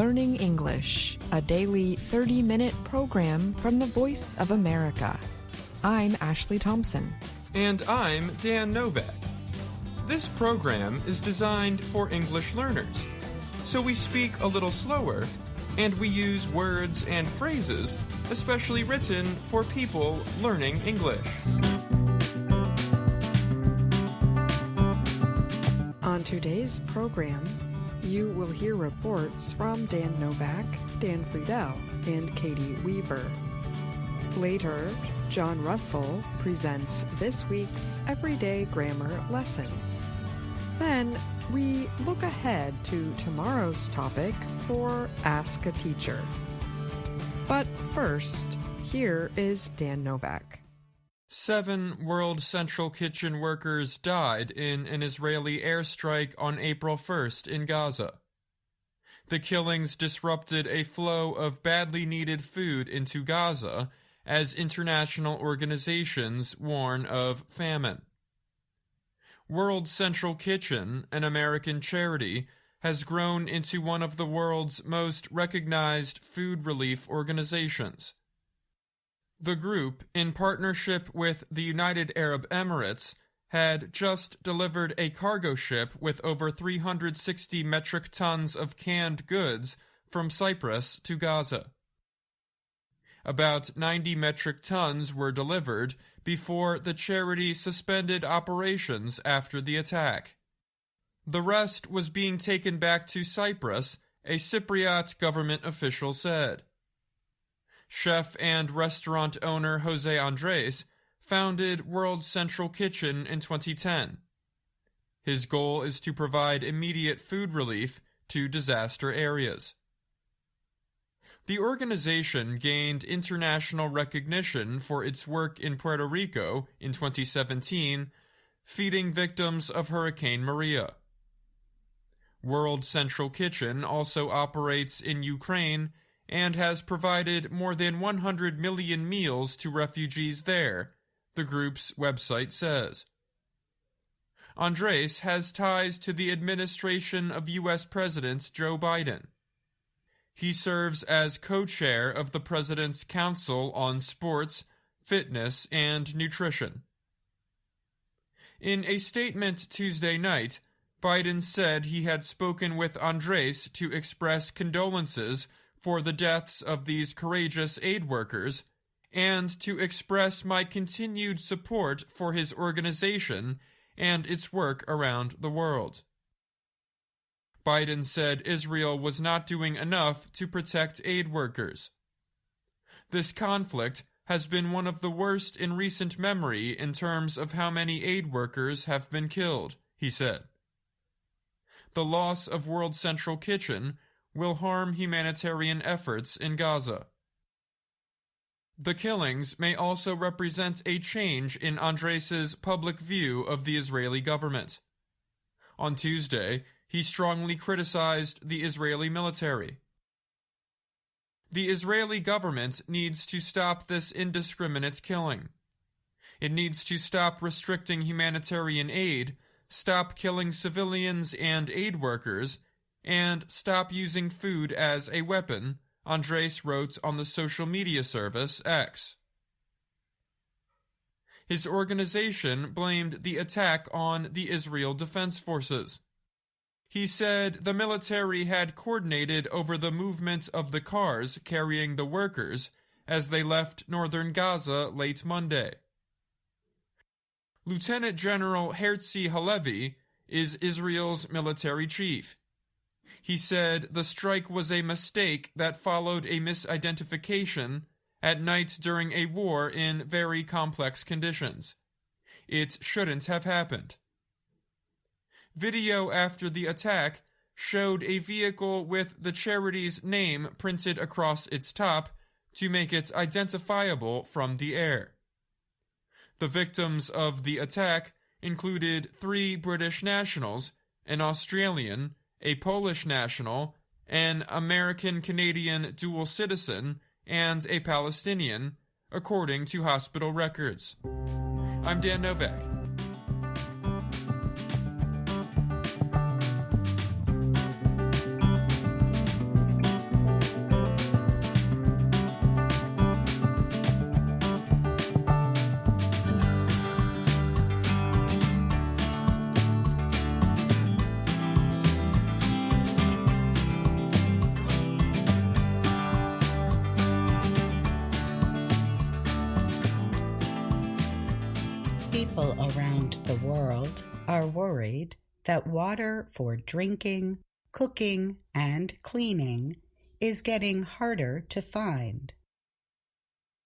Learning English, a daily 30-minute program from the Voice of America. I'm Ashley Thompson. And I'm Dan Novak. This program is designed for English learners, so we speak a little slower and we use words and phrases especially written for people learning English. On today's program, you will hear reports from Dan Novak, Dan Friedel, and Katie Weaver. Later, John Russell presents this week's Everyday Grammar lesson. Then, we look ahead to tomorrow's topic for Ask a Teacher. But first, here is Dan Novak. 7 World Central Kitchen workers died in an Israeli airstrike on April 1st in Gaza. The killings disrupted a flow of badly needed food into Gaza as international organizations warn of famine. World Central Kitchen, an American charity, has grown into one of the world's most recognized food relief organizations. The group, in partnership with the United Arab Emirates, had just delivered a cargo ship with over 360 metric tons of canned goods from Cyprus to Gaza. About 90 metric tons were delivered before the charity suspended operations after the attack. The rest was being taken back to Cyprus, a Cypriot government official said. Chef and restaurant owner Jose Andres founded World Central Kitchen in 2010. His goal is to provide immediate food relief to disaster areas. The organization gained international recognition for its work in Puerto Rico in 2017, feeding victims of Hurricane Maria. World Central Kitchen also operates in Ukraine and has provided more than 100 million meals to refugees there, the group's website says. Andres has ties to the administration of U.S. President Joe Biden. He serves as co-chair of the President's Council on Sports, Fitness, and Nutrition. In a statement Tuesday night, Biden said he had spoken with Andres to express condolences for the deaths of these courageous aid workers, and to express my continued support for his organization and its work around the world. Biden said Israel was not doing enough to protect aid workers. This conflict has been one of the worst in recent memory in terms of how many aid workers have been killed, he said. The loss of World Central Kitchen will harm humanitarian efforts in Gaza. The killings may also represent a change in Andres's public view of the Israeli government. On Tuesday, he strongly criticized the Israeli military. The Israeli government needs to stop this indiscriminate killing. It needs to stop restricting humanitarian aid, stop killing civilians and aid workers, and stop using food as a weapon, Andres wrote on the social media service X. His organization blamed the attack on the Israel Defense Forces. He said the military had coordinated over the movement of the cars carrying the workers as they left northern Gaza late Monday. Lieutenant General Herzi Halevi is Israel's military chief. He said the strike was a mistake that followed a misidentification at night during a war in very complex conditions. It shouldn't have happened. Video after the attack showed a vehicle with the charity's name printed across its top to make it identifiable from the air. The victims of the attack included 3 British nationals, an Australian, a Polish national, an American-Canadian dual citizen, and a Palestinian, according to hospital records. I'm Dan Novak. People around the world are worried that water for drinking, cooking, and cleaning is getting harder to find.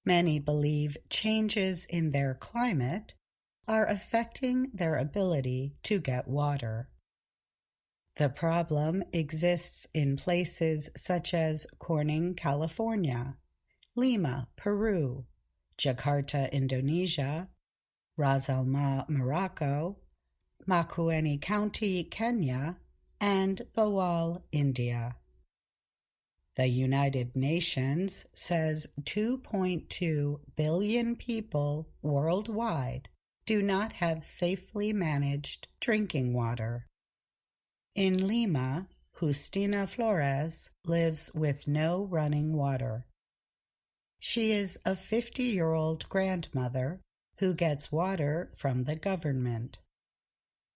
Many believe changes in their climate are affecting their ability to get water. The problem exists in places such as Corning, California, Lima, Peru, Jakarta, Indonesia, Ras Al Khaimah, Morocco, Makueni County, Kenya, and Bawal, India. The United Nations says 2.2 billion people worldwide do not have safely managed drinking water. In Lima, Justina Flores lives with no running water. She is a 50-year-old grandmother who gets water from the government.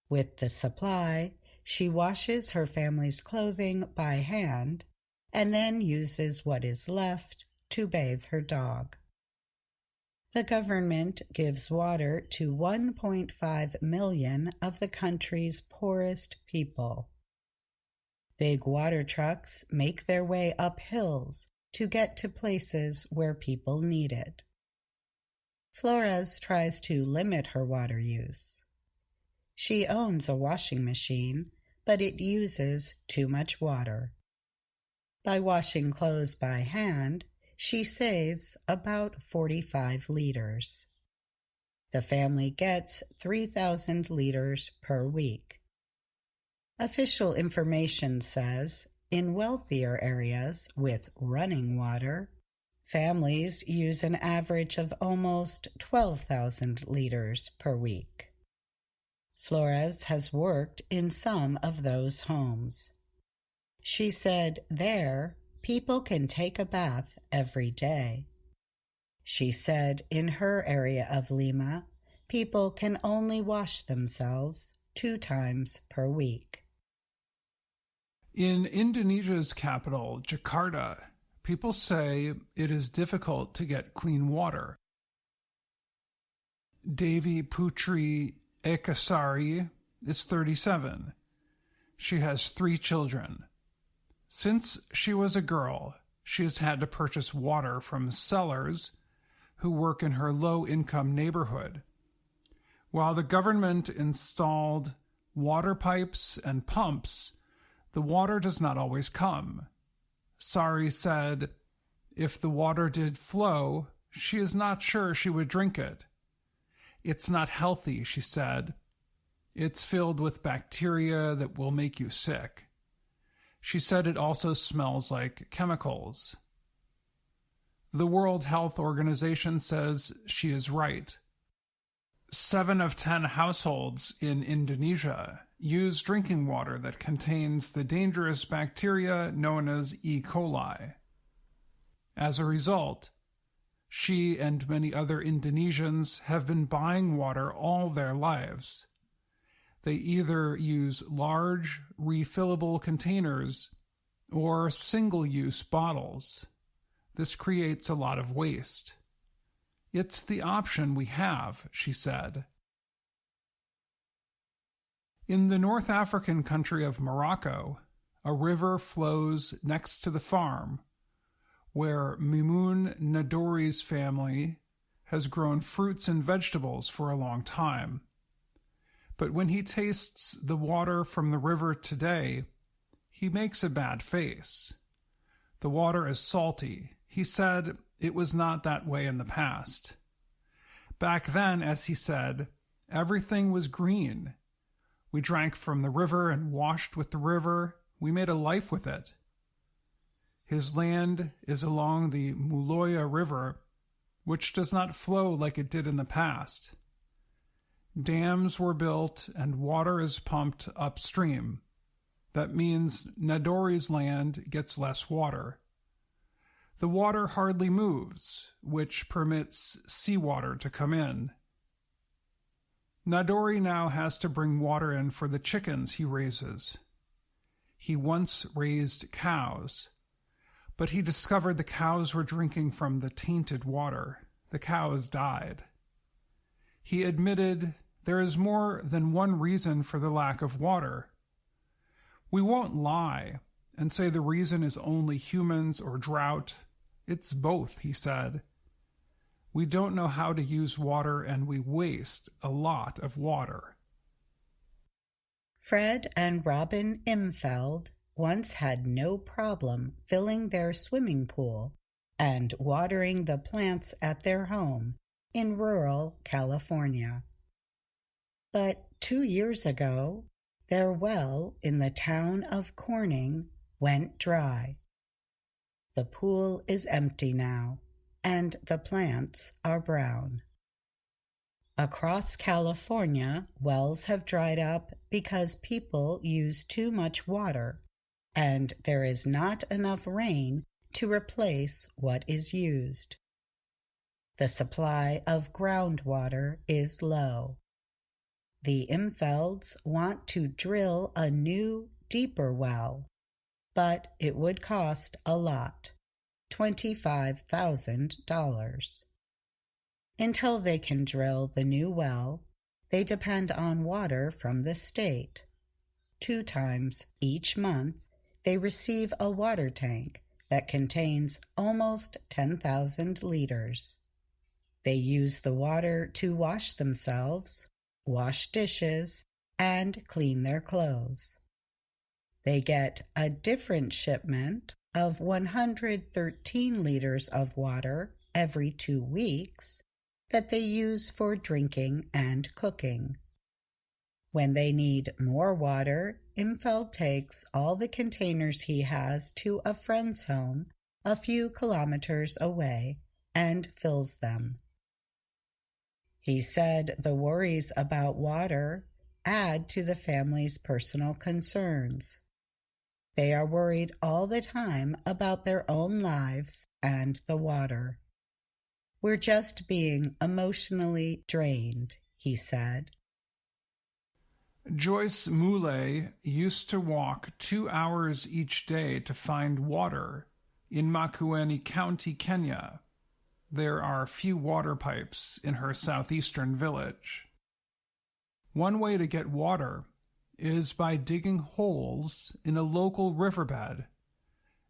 With the supply, she washes her family's clothing by hand and then uses what is left to bathe her dog. The government gives water to 1.5 million of the country's poorest people. Big water trucks make their way up hills to get to places where people need it. Flores tries to limit her water use. She owns a washing machine, but it uses too much water. By washing clothes by hand, she saves about 45 liters. The family gets 3,000 liters per week. Official information says in wealthier areas with running water, families use an average of almost 12,000 liters per week. Flores has worked in some of those homes. She said there, people can take a bath every day. She said in her area of Lima, people can only wash themselves 2 times per week. In Indonesia's capital, Jakarta, people say it is difficult to get clean water. Devi Putri Ekasari is 37. She has 3 children. Since she was a girl, she has had to purchase water from sellers who work in her low-income neighborhood. While the government installed water pipes and pumps, the water does not always come. Sari said, if the water did flow, she is not sure she would drink it. It's not healthy, she said. It's filled with bacteria that will make you sick. She said it also smells like chemicals. The World Health Organization says she is right. 7 of 10 households in Indonesia use drinking water that contains the dangerous bacteria known as E. coli. As a result, she and many other Indonesians have been buying water all their lives. They either use large, refillable containers or single-use bottles. This creates a lot of waste. It's the option we have, she said. In the North African country of Morocco, a river flows next to the farm where Mimoun Nadori's family has grown fruits and vegetables for a long time. But when he tastes the water from the river today, he makes a bad face. The water is salty. He said it was not that way in the past. Back then, as he said, everything was green. We drank from the river and washed with the river. We made a life with it. His land is along the Muloya River, which does not flow like it did in the past. Dams were built and water is pumped upstream. That means Nadori's land gets less water. The water hardly moves, which permits seawater to come in. Nadori now has to bring water in for the chickens he raises. He once raised cows, but he discovered the cows were drinking from the tainted water. The cows died. He admitted there is more than one reason for the lack of water. We won't lie and say the reason is only humans or drought. It's both, he said. We don't know how to use water and we waste a lot of water. Fred and Robin Imfeld once had no problem filling their swimming pool and watering the plants at their home in rural California. But 2 years ago, their well in the town of Corning went dry. The pool is empty now, and the plants are brown. Across California, wells have dried up because people use too much water, and there is not enough rain to replace what is used. The supply of groundwater is low. The Imfelds want to drill a new, deeper well, but it would cost a lot, $25,000. Until they can drill the new well, they depend on water from the state. 2 times each month, they receive a water tank that contains almost 10,000 liters. They use the water to wash themselves, wash dishes, and clean their clothes. They get a different shipment of 113 liters of water every 2 weeks that they use for drinking and cooking. When they need more water, Imfeld takes all the containers he has to a friend's home a few kilometers away and fills them. He said the worries about water add to the family's personal concerns. They are worried all the time about their own lives and the water. We're just being emotionally drained, he said. Joyce Moulet used to walk 2 hours each day to find water in Makueni County, Kenya. There are few water pipes in her southeastern village. One way to get water is by digging holes in a local riverbed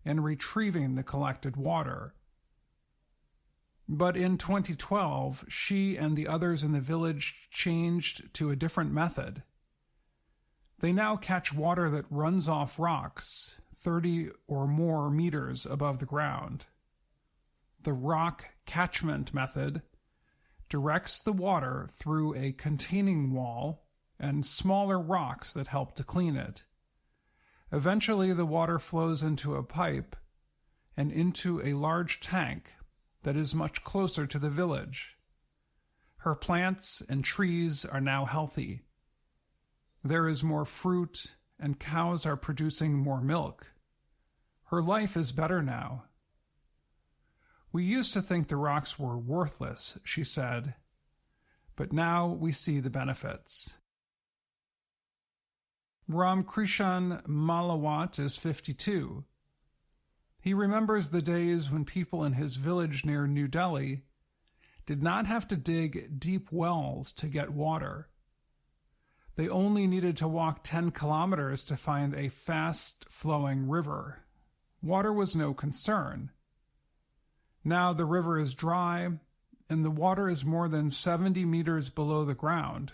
and retrieving the collected water. But in 2012, she and the others in the village changed to a different method. They now catch water that runs off rocks 30 or more meters above the ground. The rock catchment method directs the water through a containing wall and smaller rocks that help to clean it. Eventually, the water flows into a pipe and into a large tank that is much closer to the village. Her plants and trees are now healthy. There is more fruit, and cows are producing more milk. Her life is better now. We used to think the rocks were worthless, she said, but now we see the benefits. Ram Krishan Malawat is 52. He remembers the days when people in his village near New Delhi did not have to dig deep wells to get water. They only needed to walk 10 kilometers to find a fast-flowing river. Water was no concern. Now the river is dry, and the water is more than 70 meters below the ground.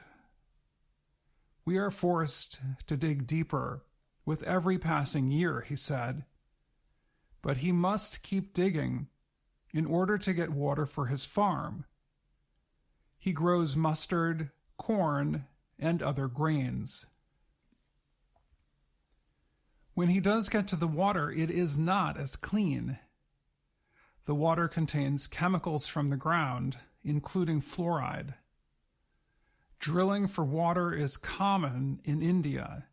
We are forced to dig deeper with every passing year, he said. But he must keep digging in order to get water for his farm. He grows mustard, corn, and other grains. When he does get to the water, it is not as clean. The water contains chemicals from the ground, including fluoride. Drilling for water is common in India.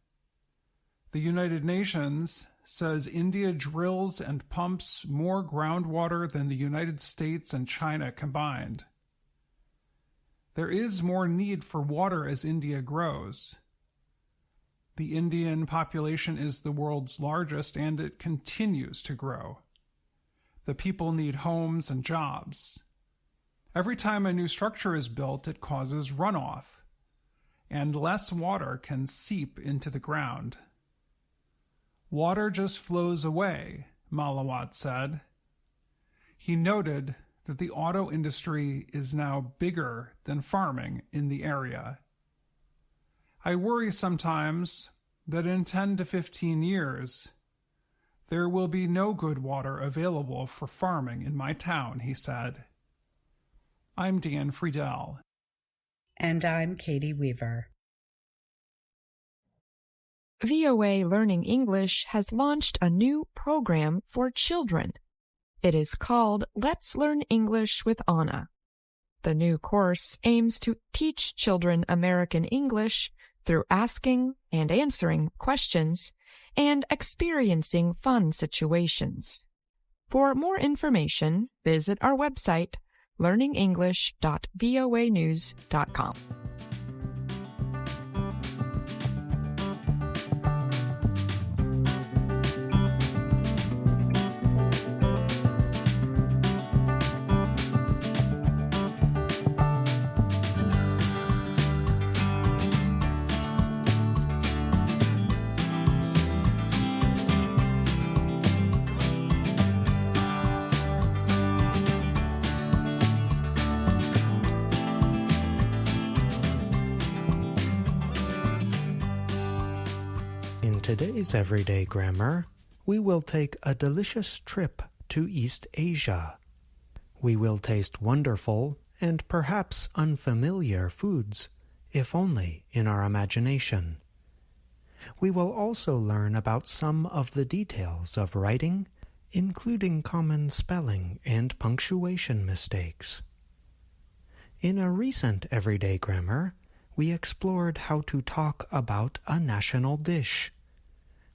The United Nations says India drills and pumps more groundwater than the United States and China combined. There is more need for water as India grows. The Indian population is the world's largest, and it continues to grow. The people need homes and jobs. Every time a new structure is built, it causes runoff, and less water can seep into the ground. Water just flows away, Malawat said. He noted that the auto industry is now bigger than farming in the area. I worry sometimes that in 10 to 15 years, there will be no good water available for farming in my town, he said. I'm Dan Friedel. And I'm Katie Weaver. VOA Learning English has launched a new program for children. It is called Let's Learn English with Anna. The new course aims to teach children American English through asking and answering questions and experiencing fun situations. For more information, visit our website, learningenglish.voanews.com. In today's Everyday Grammar, we will take a delicious trip to East Asia. We will taste wonderful and perhaps unfamiliar foods, if only in our imagination. We will also learn about some of the details of writing, including common spelling and punctuation mistakes. In a recent Everyday Grammar, we explored how to talk about a national dish.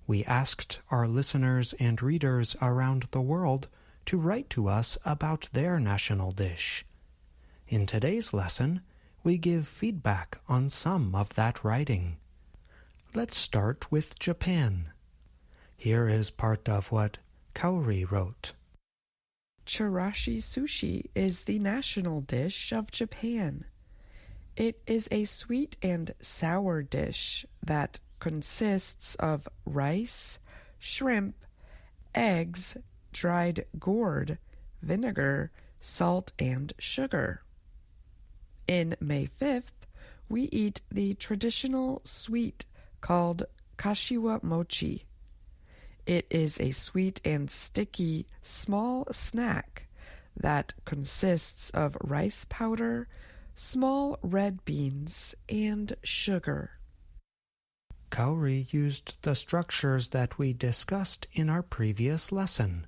We asked our listeners and readers around the world to write to us about their national dish. In today's lesson, we give feedback on some of that writing. Let's start with Japan. Here is part of what Kaori wrote. Chirashi sushi is the national dish of Japan. It is a sweet and sour dish that consists of rice, shrimp, eggs, dried gourd, vinegar, salt, and sugar. In May 5th, we eat the traditional sweet called kashiwa mochi. It is a sweet and sticky small snack that consists of rice powder, small red beans, and sugar. Kaori used the structures that we discussed in our previous lesson.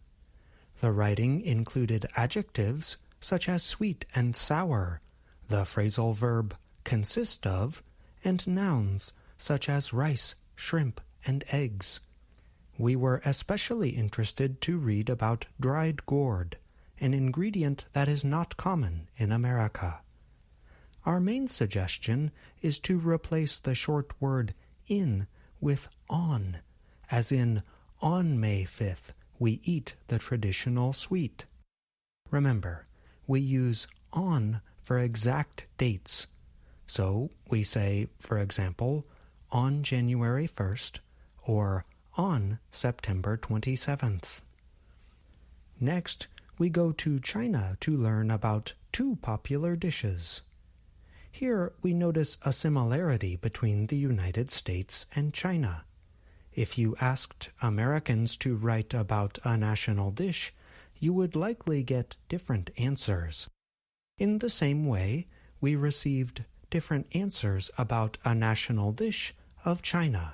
The writing included adjectives such as sweet and sour, the phrasal verb consist of, and nouns such as rice, shrimp, and eggs. We were especially interested to read about dried gourd, an ingredient that is not common in America. Our main suggestion is to replace the short word in with on, as in, on May 5th, we eat the traditional sweet. Remember, we use on for exact dates. So we say, for example, on January 1st or on September 27th. Next, we go to China to learn about two popular dishes. Here we notice a similarity between the United States and China. If you asked Americans to write about a national dish, you would likely get different answers. In the same way, we received different answers about a national dish of China.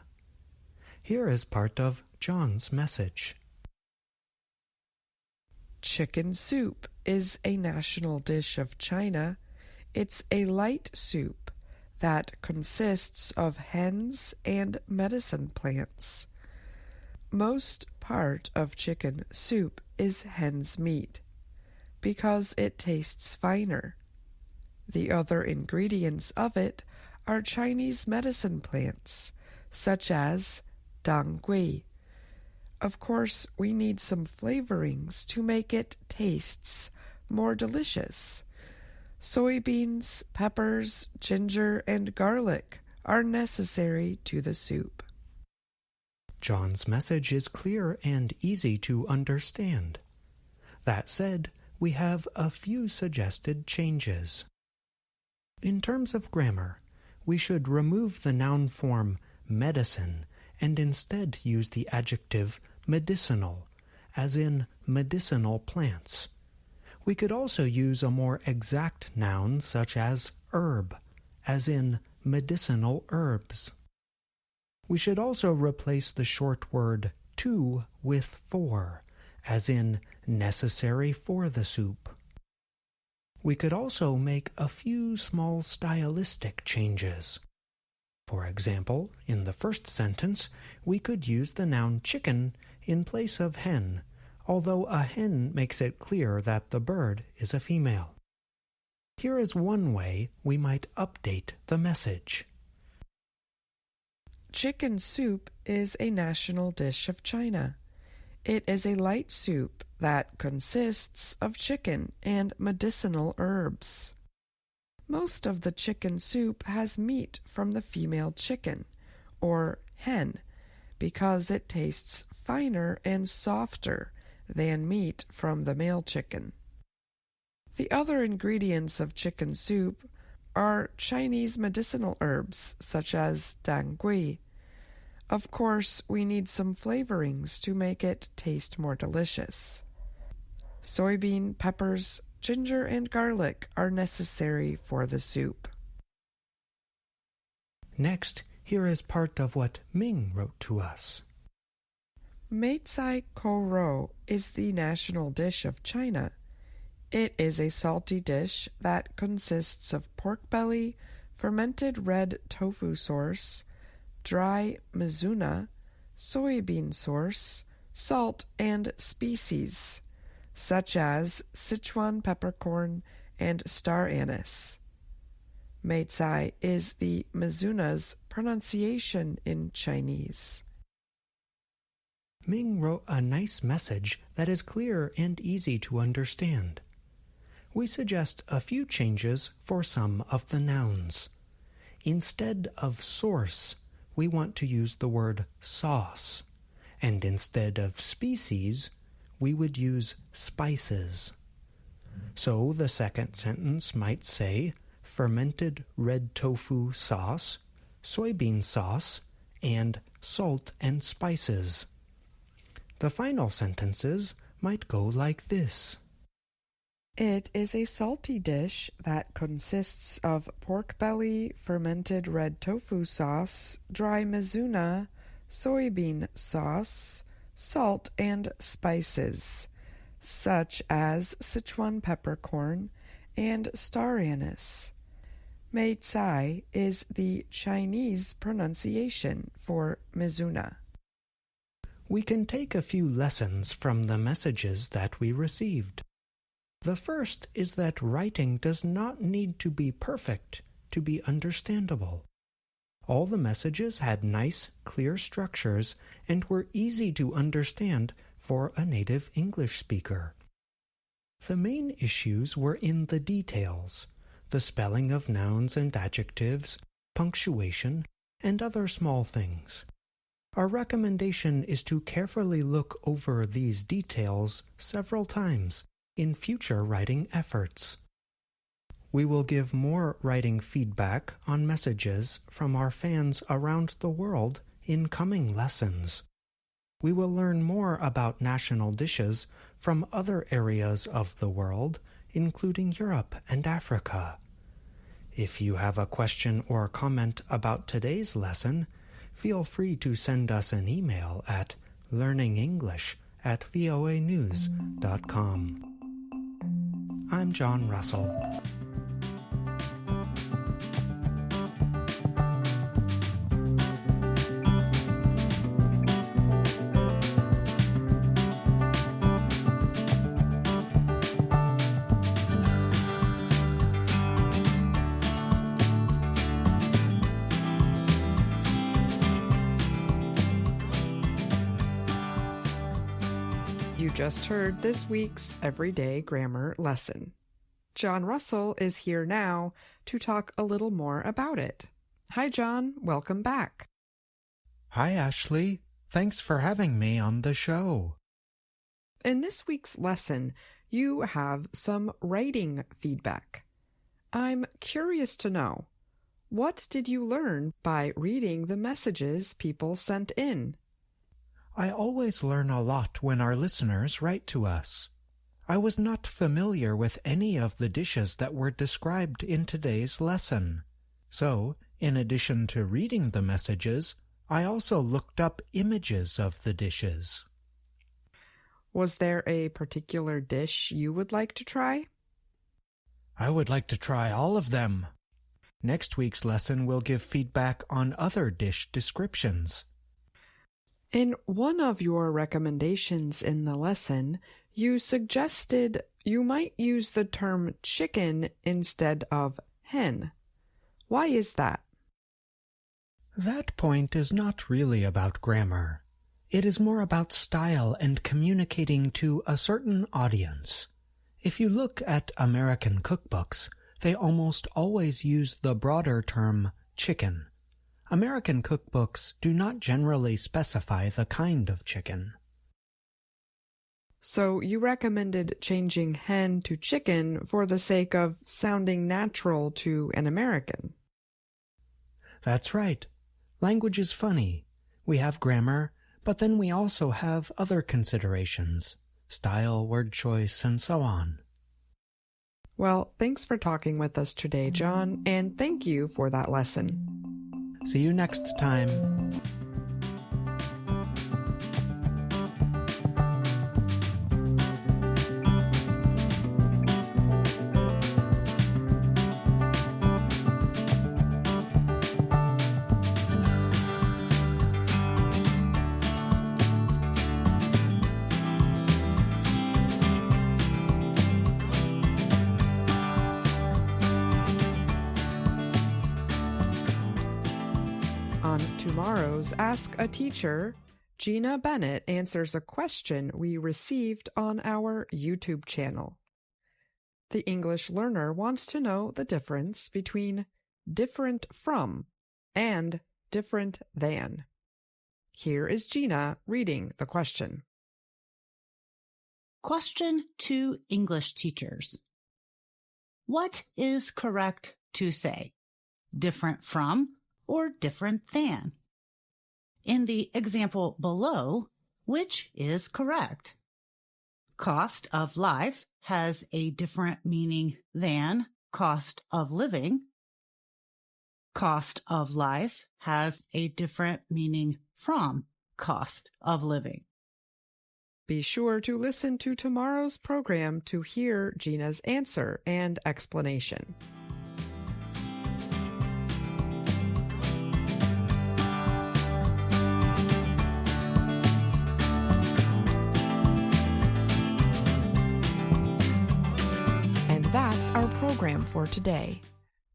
Here is part of John's message. Chicken soup is a national dish of China. It's a light soup that consists of hens and medicine plants. Most part of chicken soup is hen's meat because it tastes finer. The other ingredients of it are Chinese medicine plants, such as dang gui. Of course, we need some flavorings to make it tastes more delicious. Soybeans, peppers, ginger, and garlic are necessary to the soup. John's message is clear and easy to understand. That said, we have a few suggested changes. In terms of grammar, we should remove the noun form medicine and instead use the adjective medicinal, as in medicinal plants. We could also use a more exact noun such as herb, as in medicinal herbs. We should also replace the short word to with for, as in necessary for the soup. We could also make a few small stylistic changes. For example, in the first sentence, we could use the noun chicken in place of hen, although a hen makes it clear that the bird is a female. Here is one way we might update the message. Chicken soup is a national dish of China. It is a light soup that consists of chicken and medicinal herbs. Most of the chicken soup has meat from the female chicken, or hen, because it tastes finer and softer than meat from the male chicken. The other ingredients of chicken soup are Chinese medicinal herbs such as dangui. Of course, we need some flavorings to make it taste more delicious. Soybean, peppers, ginger, and garlic are necessary for the soup. Next, here is part of what Ming wrote to us. Meicai kou rou is the national dish of China. It is a salty dish that consists of pork belly, fermented red tofu sauce, dry mizuna, soybean sauce, salt, and species, such as Sichuan peppercorn and star anise. Meicai is the mizuna's pronunciation in Chinese. Ming wrote a nice message that is clear and easy to understand. We suggest a few changes for some of the nouns. Instead of source, we want to use the word sauce, and instead of species, we would use spices. So the second sentence might say fermented red tofu sauce, soybean sauce, and salt and spices. The final sentences might go like this. It is a salty dish that consists of pork belly, fermented red tofu sauce, dry mizuna, soybean sauce, salt, and spices, such as Sichuan peppercorn and star anise. Meicai is the Chinese pronunciation for mizuna. We can take a few lessons from the messages that we received. The first is that writing does not need to be perfect to be understandable. All the messages had nice, clear structures and were easy to understand for a native English speaker. The main issues were in the details, the spelling of nouns and adjectives, punctuation, and other small things. Our recommendation is to carefully look over these details several times in future writing efforts. We will give more writing feedback on messages from our fans around the world in coming lessons. We will learn more about national dishes from other areas of the world, including Europe and Africa. If you have a question or comment about today's lesson, feel free to send us an email at learningenglish@voanews.com. I'm John Russell. You just heard this week's Everyday Grammar lesson. John Russell is here now to talk a little more about it. Hi, John. Welcome back. Hi, Ashley. Thanks for having me on the show. In this week's lesson, you have some writing feedback. I'm curious to know, what did you learn by reading the messages people sent in? I always learn a lot when our listeners write to us. I was not familiar with any of the dishes that were described in today's lesson. So, in addition to reading the messages, I also looked up images of the dishes. Was there a particular dish you would like to try? I would like to try all of them. Next week's lesson will give feedback on other dish descriptions. In one of your recommendations in the lesson, you suggested you might use the term chicken instead of hen. Why is that? That point is not really about grammar. It is more about style and communicating to a certain audience. If you look at American cookbooks, they almost always use the broader term chicken. American cookbooks do not generally specify the kind of chicken. So you recommended changing hen to chicken for the sake of sounding natural to an American. That's right. Language is funny. We have grammar, but then we also have other considerations, style, word choice, and so on. Well, thanks for talking with us today, John, and thank you for that lesson. See you next time. On tomorrow's Ask a Teacher, Gina Bennett answers a question we received on our YouTube channel. The English learner wants to know the difference between different from and different than. Here is Gina reading the question. Question to English teachers. What is correct to say? Different from or different than? In the example below, which is correct? Cost of life has a different meaning than cost of living. Cost of life has a different meaning from cost of living. Be sure to listen to tomorrow's program to hear Gina's answer and explanation. That's our program for today.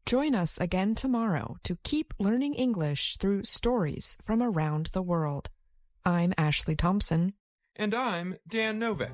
Join us again tomorrow to keep learning English through stories from around the world. I'm Ashley Thompson. And I'm Dan Novak.